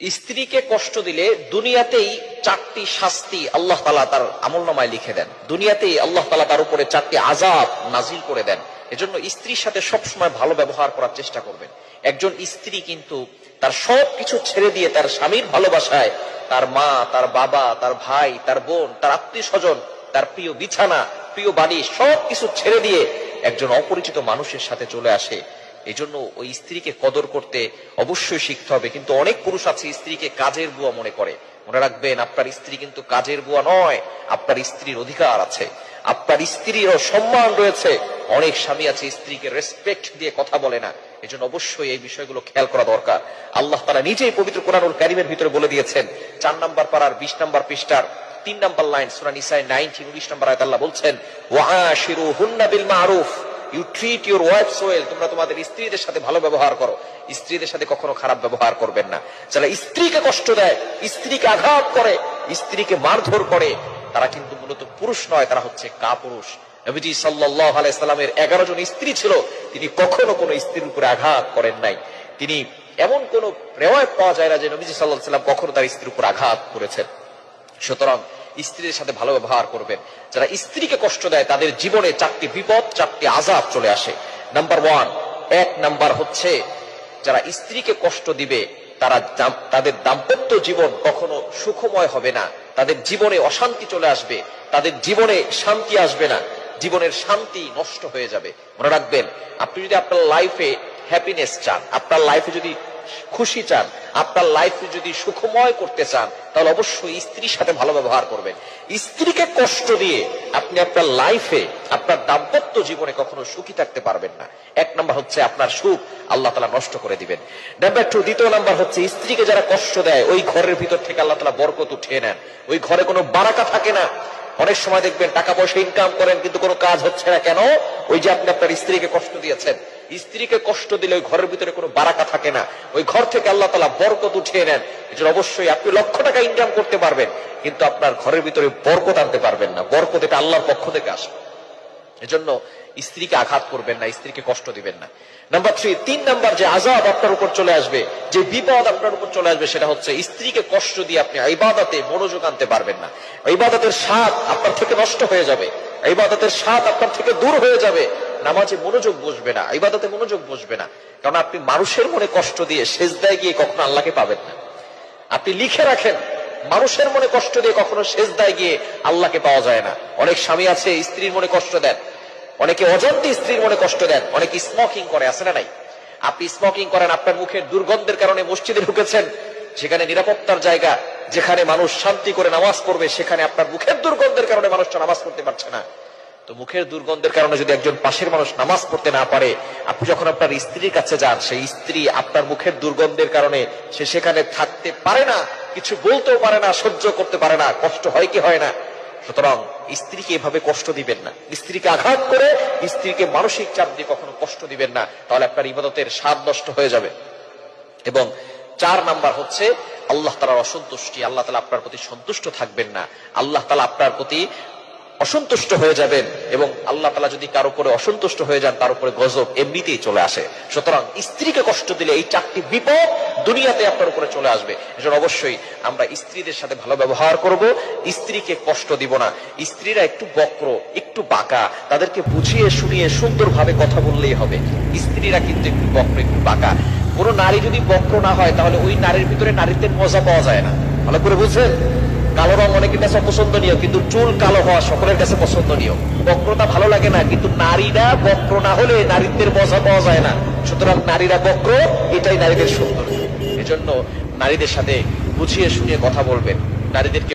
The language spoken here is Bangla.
স্ত্রীকে কষ্ট দিলে দুনিয়াতেই 4টি শাস্তি আল্লাহ তাআলা তার আমলনামায় লিখে দেন। দুনিয়াতেই আল্লাহ তাআলা তার উপরে 4টি আযাব নাজিল করে দেন। এজন্য স্ত্রীর সাথে সবসময় ভালো ব্যবহার করার চেষ্টা করবেন। একজন স্ত্রী কিন্তু তার সবকিছু ছেড়ে দিয়ে তার স্বামীর ভালোবাসায়, তার মা, তার বাবা, তার ভাই, তার বোন, তার আত্মীয় স্বজন, তার প্রিয় বিছানা, প্রিয় বাড়ি সবকিছু ছেড়ে দিয়ে একজন অপরিচিত মানুষের সাথে চলে আসে। এই জন্য ওই স্ত্রীকে কদর করতে অবশ্যই শিখতে হবে। কিন্তু অনেক পুরুষ আছে স্ত্রীকে কাজের বুয়া মনে করে। মনে রাখবেন, আপনার স্ত্রী কিন্তু কাজের বুয়া নয়। আপনার স্ত্রীর অধিকার আছে, আপনার স্ত্রীরও সম্মান রয়েছে। অনেক স্বামী আছে স্ত্রীকে রেসপেক্ট দিয়ে কথা বলে না। এজন্য অবশ্যই এই বিষয়গুলো খেয়াল করা দরকার। আল্লাহ তাআলা নিজেই পবিত্র কোরআনুল কারীমের ভিতরে বলে দিয়েছেন, 4 নম্বর পারার 20 নম্বর পৃষ্ঠার 3 নম্বর লাইন, সূরা নিসায় 19 নম্বর আয়াত আল্লাহ বলছেন, ওয়াআশিরুহুন্না বিল মারুফ, you treat your wives well. তোমরা তোমাদের স্ত্রীদের সাথে ভালো ব্যবহার করো, স্ত্রীদের সাথে কখনো খারাপ ব্যবহার করবেন না। যারা স্ত্রীকে কষ্ট দেয়, স্ত্রীকে আঘাত করে, স্ত্রীকে মারধর করে, তারা কিন্তু মূলত পুরুষ নয়, তারা হচ্ছে কাপুরুষ। নবীজি সাল্লাল্লাহু আলাইহি সাল্লামের 11 জন স্ত্রী ছিল, তিনি কখনো কোনো স্ত্রীর উপরে আঘাত করেন নাই। তিনি এমন কোন রিওয়ায়াত পাওয়া যায় না যে নবীজি সাল্লাল্লাহু আলাইহি সাল্লাম কখনো তার স্ত্রীর উপর আঘাত করেছেন। সুতরাং স্ত্রীদের সাথে ভালো ব্যবহার করবেন। যারা স্ত্রীকে কষ্ট দেয় তাদের জীবনে 4টি বিপদ, 4টি আযাব চলে আসে। নাম্বার 1 নাম্বার হচ্ছে, যারা স্ত্রীকে কষ্ট দিবে তারা তাদের দাম্পত্য জীবন কখনো সুখময় হবে না। তাদের জীবনে অশান্তি চলে আসবে, তাদের জীবনে শান্তি আসবে না, জীবনের শান্তি নষ্ট হয়ে যাবে। মনে রাখবেন, আপনি যদি আপনার লাইফে হ্যাপিনেস চান, আপনার লাইফে যদি খুশি চান, আপনার লাইফে যদি সুখময় করতে চান, তাহলে অবশ্যই স্ত্রীর সাথে ভালো ব্যবহার করবেন। স্ত্রীকে কষ্ট দিয়ে আপনি আপনার লাইফে, আপনার দাম্পত্য জীবনে কখনো সুখী থাকতে পারবেন না। 1 নাম্বার হচ্ছে আপনার সুখ আল্লাহ তাআলা নষ্ট করে দিবেন। নাম্বার 2, দ্বিতীয় নাম্বার হচ্ছে, স্ত্রীকে যারা কষ্ট দেয় ওই ঘরের ভিতর থেকে আল্লাহ তাআলা বরকত উঠিয়ে নেন। ওই ঘরে কোনো বারাকা থাকে না। অনেক সময় দেখবেন টাকা পয়সা ইনকাম করেন কিন্তু কোনো কাজ হচ্ছে না। কেন? ওই যে আপনি আপনার স্ত্রীকে কষ্ট দিয়েছেন। স্ত্রীকে কষ্ট দিলে ওই ঘরের ভিতরে কোনো বারাকা থাকে না, ওই ঘর থেকে আল্লাহ তাআলা বরকত উঠিয়ে নেন। এজন্য অবশ্যই আপনি লক্ষ টাকা ইনকাম করতে পারবেন, কিন্তু আপনার ঘরের ভিতরে বরকত আনতে পারবেন না। বরকত এটা আল্লাহর পক্ষ থেকে আসে। এজন্য স্ত্রীকে আঘাত করবেন না, স্ত্রীকে কষ্ট দিবেন না। নাম্বার 3 নাম্বার যে আযাব আপনার উপর চলে আসবে, যে বিপদ আপনার উপর চলে আসবে, সেটা হচ্ছে স্ত্রীকে কষ্ট দিয়ে আপনি ইবাদতে মনোযোগ আনতে পারবেন না। ইবাদতের স্বাদ আপনার থেকে নষ্ট হয়ে যাবে, ইবাদতের স্বাদ আপনার থেকে দূর হয়ে যাবে। নামাজে মনোযোগ বসবে না, ইবাদতে মনোযোগ বসবে না। কারণ আপনি মানুষের মনে কষ্ট দিয়ে সিজদায় গিয়ে কখনো আল্লাহকে পাবেন না। আপনি লিখে রাখেন, মানুষের মনে কষ্ট দিয়ে কখনো সিজদায় গিয়ে আল্লাহকে পাওয়া যায় না। অনেক স্বামী আছে স্ত্রীর মনে কষ্ট দেন, অনেকে অজান্তে স্ত্রীর মনে কষ্ট দেন, অনেকে স্মোকিং করে, আছে না নাই? আপনি স্মোকিং করেন, আপনার মুখের দুর্গন্ধের কারণে মসজিদে ঢুকেছেন, সেখানে নিরাপত্তার জায়গা, যেখানে মানুষ শান্তি করে নামাজ পড়বে, সেখানে আপনার মুখের দুর্গন্ধের কারণে মানুষটা নামাজ পড়তে পারছে না। তো মুখের দুর্গন্ধের কারণে যদি একজন পাশের মানুষ নামাজ পড়তে না পারে, আপনি যখন আপনার স্ত্রীর কাছে যান, সেই স্ত্রী আপনার মুখের দুর্গন্ধের কারণে সে সেখানে থাকতে পারে না, কিছু বলতেও পারে না, সহ্য করতে পারে না, কষ্ট হয় কি হয় না? সুতরাং স্ত্রীকে এভাবে কষ্ট দিবেন না। স্ত্রীকে আঘাত করে, স্ত্রীকে মানসিক চাপ দিয়ে কখনো কষ্ট দিবেন না, তাহলে আপনার ইবাদতের স্বাদ নষ্ট হয়ে যাবে। এবং 4 নাম্বার হচ্ছে আল্লাহ তাআলার অসন্তুষ্টি। আল্লাহ তাআলা আপনার প্রতি সন্তুষ্ট থাকবেন না, আল্লাহ তাআলা আপনার প্রতি অসন্তুষ্ট হয়ে যাবেন। এবং আল্লাহ তাআলা যদি কারো উপরে অসন্তুষ্ট হয়ে যান, তার উপরে গজব এমনিতেই চলে আসে। সুতরাং স্ত্রীকে কষ্ট দিলে এই 4টি বিপদ দুনিয়াতে আপনার উপরে চলে আসবে। এজন্য অবশ্যই আমরা স্ত্রীদের সাথে ভালো ব্যবহার করব, স্ত্রীকে কষ্ট দিব না। স্ত্রীরা একটু বক্র, একটু বাঁকা, তাদেরকে বুঝিয়ে শুনিয়ে সুন্দরভাবে কথা বললেই হবে। স্ত্রীরা কিন্তু একটু বক্র, একটু বাঁকা। কোন নারী যদি বক্র না হয়, তাহলে ওই নারীর ভিতরে নারীত্বের মজা পাওয়া যায় না। ভালো করে বুঝছেন? কালো রং অনেকের কাছে অপছন্দনীয়, কিন্তু চুল কালো হওয়া সকলের কাছে পছন্দনীয়। বক্রতা ভালো লাগে না, কিন্তু নারীরা বক্র না হলে নারীত্বের মজা পাওয়া যায় না। সুতরাং নারীরা বক্র, এটাই নারীদের সৌন্দর্য। এজন্য নারীদের সাথে বুঝিয়ে শুনিয়ে কথা বলবেন, নারীদেরকে